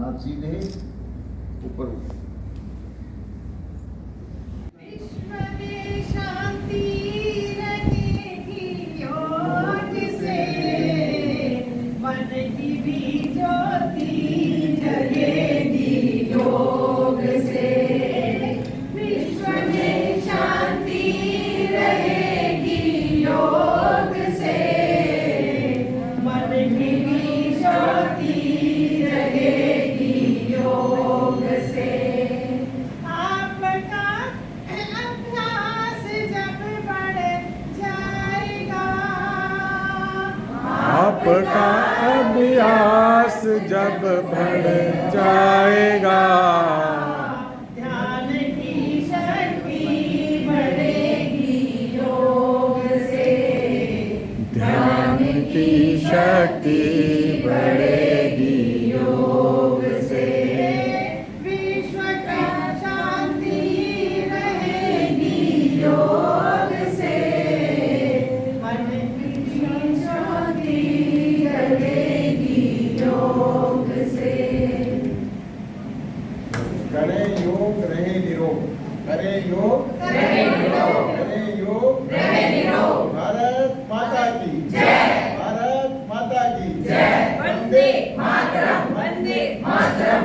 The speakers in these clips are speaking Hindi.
हाथ सीधे ऊपर। विश्व में शांति रहेगी योग से, मन की भी ज्योति जगेगी योग से। विश्व में शांति रहेगी योग से, मन की भी ज्योति जगेगी योग से। आपका अभ्यास जब बढ़ जाएगा, आपका अभ्यास जब बढ़ जाएगा, ध्यान की शक्ति बढ़ेगी योग से। ध्यान की शक्ति बढ़ेगी योग से। विश्व की शांति रहेगी योग से, मन की शांति रहेगी योग से। करें योग रहे निरोग, करें योग रहे निरोग, करें योग रहे निरोग। भारत माता की जय। भारत माता की जय। वंदे मातरम, वंदे मातरम।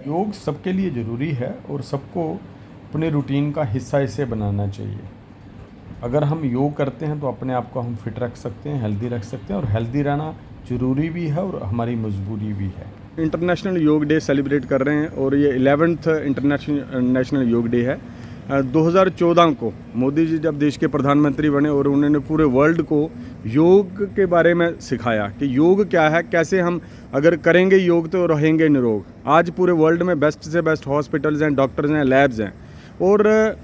योग सबके लिए ज़रूरी है और सबको अपने रूटीन का हिस्सा इसे बनाना चाहिए। अगर हम योग करते हैं तो अपने आप को हम फिट रख सकते हैं, हेल्दी रख सकते हैं, और हेल्दी रहना ज़रूरी भी है और हमारी मजबूरी भी है। इंटरनेशनल योग डे सेलिब्रेट कर रहे हैं और ये 11th नेशनल योग डे है। 2014 को मोदी जी जब देश के प्रधानमंत्री बने और उन्होंने पूरे वर्ल्ड को योग के बारे में सिखाया कि योग क्या है, कैसे हम अगर करेंगे योग तो रहेंगे निरोग। आज पूरे वर्ल्ड में बेस्ट से बेस्ट हॉस्पिटल्स हैं, डॉक्टर्स हैं, लैब्स हैं, और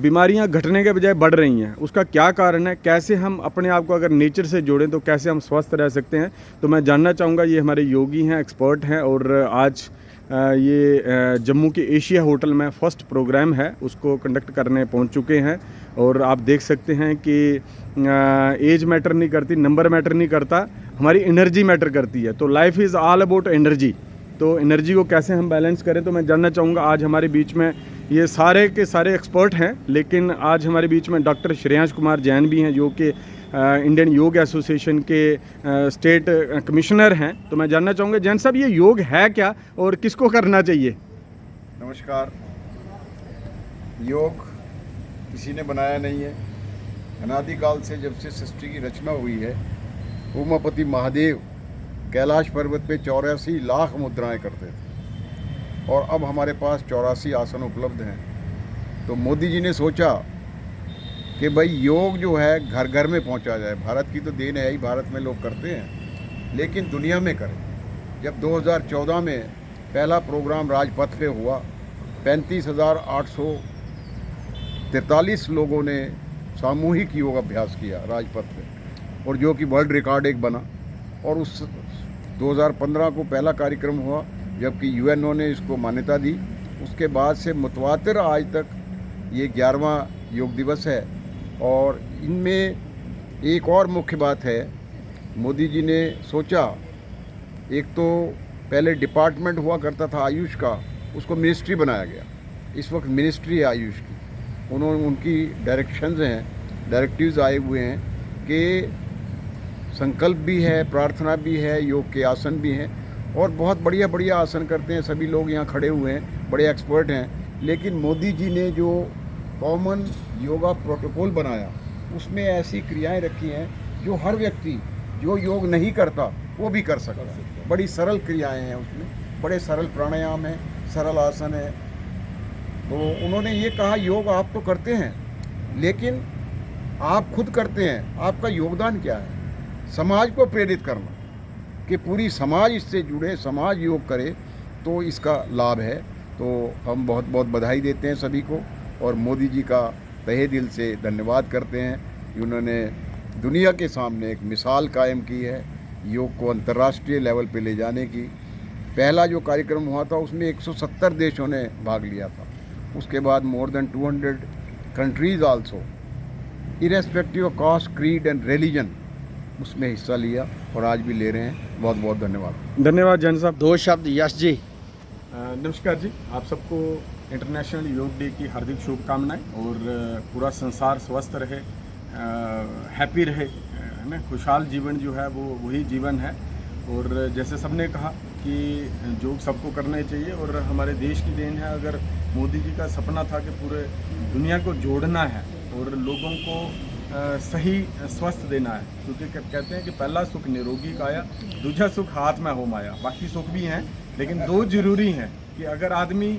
बीमारियां घटने के बजाय बढ़ रही हैं। उसका क्या कारण है, कैसे हम अपने आप को अगर नेचर से जोड़ें तो कैसे हम स्वस्थ रह सकते हैं। तो मैं जानना चाहूँगा, ये हमारे योगी हैं, एक्सपर्ट हैं, और आज ये जम्मू के एशिया होटल में फर्स्ट प्रोग्राम है उसको कंडक्ट करने पहुंच चुके हैं। और आप देख सकते हैं कि एज मैटर नहीं करती, नंबर मैटर नहीं करता, हमारी एनर्जी मैटर करती है। तो life is all about energy. तो एनर्जी को कैसे हम बैलेंस करें, तो मैं जानना चाहूँगा। आज हमारे बीच में ये सारे के सारे एक्सपर्ट हैं, लेकिन आज हमारे बीच में डॉक्टर श्रेयांश कुमार जैन भी हैं जो कि इंडियन योग एसोसिएशन के स्टेट कमिश्नर हैं। तो मैं जानना चाहूँगा जैन साहब, ये योग है क्या और किसको करना चाहिए? नमस्कार। योग किसी ने बनाया नहीं है। अनादिकाल से जब से सृष्टि की रचना हुई है, उमापति महादेव कैलाश पर्वत पे 84 लाख मुद्राएं करते थे, और अब हमारे पास 84 आसन उपलब्ध हैं। तो मोदी जी ने सोचा कि भाई योग जो है घर घर में पहुंचा जाए। भारत की तो देन है ही, भारत में लोग करते हैं, लेकिन दुनिया में करें। जब 2014 में पहला प्रोग्राम राजपथ पे हुआ, 35,843 लोगों ने सामूहिक योग अभ्यास किया राजपथ पे, और जो कि वर्ल्ड रिकॉर्ड एक बना। और उस 2015 को पहला कार्यक्रम हुआ जबकि यूएनओ ने इसको मान्यता दी। उसके बाद से मुतवातिर आज तक ये 11वां योग दिवस है। और इनमें एक और मुख्य बात है, मोदी जी ने सोचा, एक तो पहले डिपार्टमेंट हुआ करता था आयुष का, उसको मिनिस्ट्री बनाया गया। इस वक्त मिनिस्ट्री है आयुष की। उन्होंने उनकी डायरेक्शंस हैं, डायरेक्टिव्स आए हुए हैं कि संकल्प भी है, प्रार्थना भी है, योग के आसन भी हैं, और बहुत बढ़िया बढ़िया आसन करते हैं। सभी लोग यहाँ खड़े हुए हैं, बड़े एक्सपर्ट हैं। लेकिन मोदी जी ने जो कॉमन योगा प्रोटोकॉल बनाया, उसमें ऐसी क्रियाएं रखी हैं जो हर व्यक्ति जो योग नहीं करता वो भी कर सकता है। बड़ी सरल क्रियाएं हैं उसमें, बड़े सरल प्राणायाम हैं, सरल आसन है। तो उन्होंने ये कहा, योग आप तो करते हैं, लेकिन आप खुद करते हैं, आपका योगदान क्या है? समाज को प्रेरित करना कि पूरी समाज इससे जुड़े, समाज योग करे, तो इसका लाभ है। तो हम बहुत बहुत बधाई देते हैं सभी को, और मोदी जी का तहे दिल से धन्यवाद करते हैं कि उन्होंने दुनिया के सामने एक मिसाल कायम की है योग को अंतर्राष्ट्रीय लेवल पे ले जाने की। पहला जो कार्यक्रम हुआ था उसमें 170 देशों ने भाग लिया था। उसके बाद more than 200 countries also, irrespective of caste, creed and religion, उसमें हिस्सा लिया और आज भी ले रहे हैं। बहुत बहुत धन्यवाद। धन्यवाद जैन साहब। 2 शब्द यश जी। नमस्कार जी, आप सबको इंटरनेशनल योग डे की हार्दिक शुभकामनाएं और पूरा संसार स्वस्थ रहे, हैप्पी रहे, है ना। खुशहाल जीवन जो है वो वही जीवन है। और जैसे सबने कहा कि योग सबको करना चाहिए और हमारे देश की देन है। अगर मोदी जी का सपना था कि पूरे दुनिया को जोड़ना है और लोगों को सही स्वस्थ देना है, क्योंकि कहते हैं कि पहला सुख निरोगी काया, दूसरा सुख हाथ में हो माया। बाकी सुख भी हैं लेकिन 2 जरूरी हैं कि अगर आदमी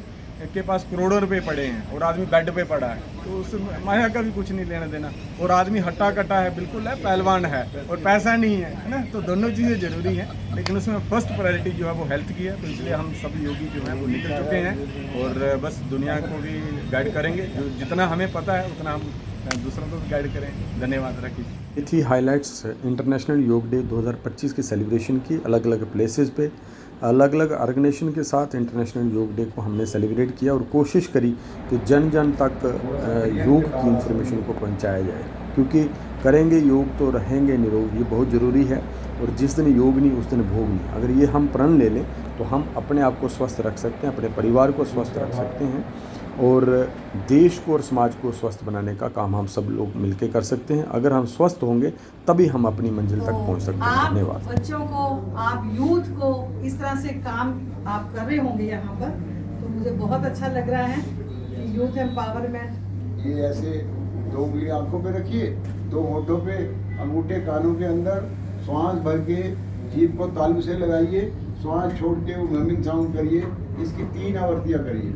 के पास करोड़ों रुपए पड़े हैं और आदमी बेड पे पड़ा है तो उस माया का भी कुछ नहीं लेना देना, और आदमी हट्टा कट्टा है, बिल्कुल है, पहलवान है और पैसा नहीं है ना। तो दोनों चीज़ें ज़रूरी हैं, लेकिन उसमें फर्स्ट प्रायोरिटी जो है वो हेल्थ की है। तो इसलिए हम सब योगी जो हैं वो निकल चुके हैं और बस दुनिया को भी गाइड करेंगे। जो जितना हमें पता है उतना हम दूसरों को भी गाइड करें। धन्यवाद। रखिए। ये थी हाइलाइट्स इंटरनेशनल योग डे 2025 की सेलिब्रेशन की। अलग अलग प्लेसेस पे अलग अलग ऑर्गेनाइजेशन के साथ इंटरनेशनल योग डे को हमने सेलिब्रेट किया और कोशिश करी कि जन जन तक योग की इन्फॉर्मेशन को पहुंचाया जाए, क्योंकि करेंगे योग तो रहेंगे निरोग, ये बहुत ज़रूरी है। और जिस दिन योग नहीं उस दिन भोग नहीं। अगर ये हम प्रण ले लें तो हम अपने आप को स्वस्थ रख सकते हैं, अपने परिवार को स्वस्थ रख सकते हैं और देश को और समाज को स्वस्थ बनाने का काम हम सब लोग मिलकर कर सकते हैं। अगर हम स्वस्थ होंगे तभी हम अपनी मंजिल तक पहुंच सकते हैं। धन्यवाद। आप बच्चों को, आप यूथ को इस तरह से काम आप कर रहे होंगे यहाँ पर, तो मुझे बहुत अच्छा लग रहा है कि यूथ एम्पावरमेंट। ये ऐसे 2 उंगली आंखों पे रखिए, 2 होठों पे, अंगूठे कानों के अंदर, श्वास भर के जीभ को तालू से लगाइए, श्वास छोड़ के वो हमिंग साउंड करिए। इसकी 3 आवृत्तियाँ करिए।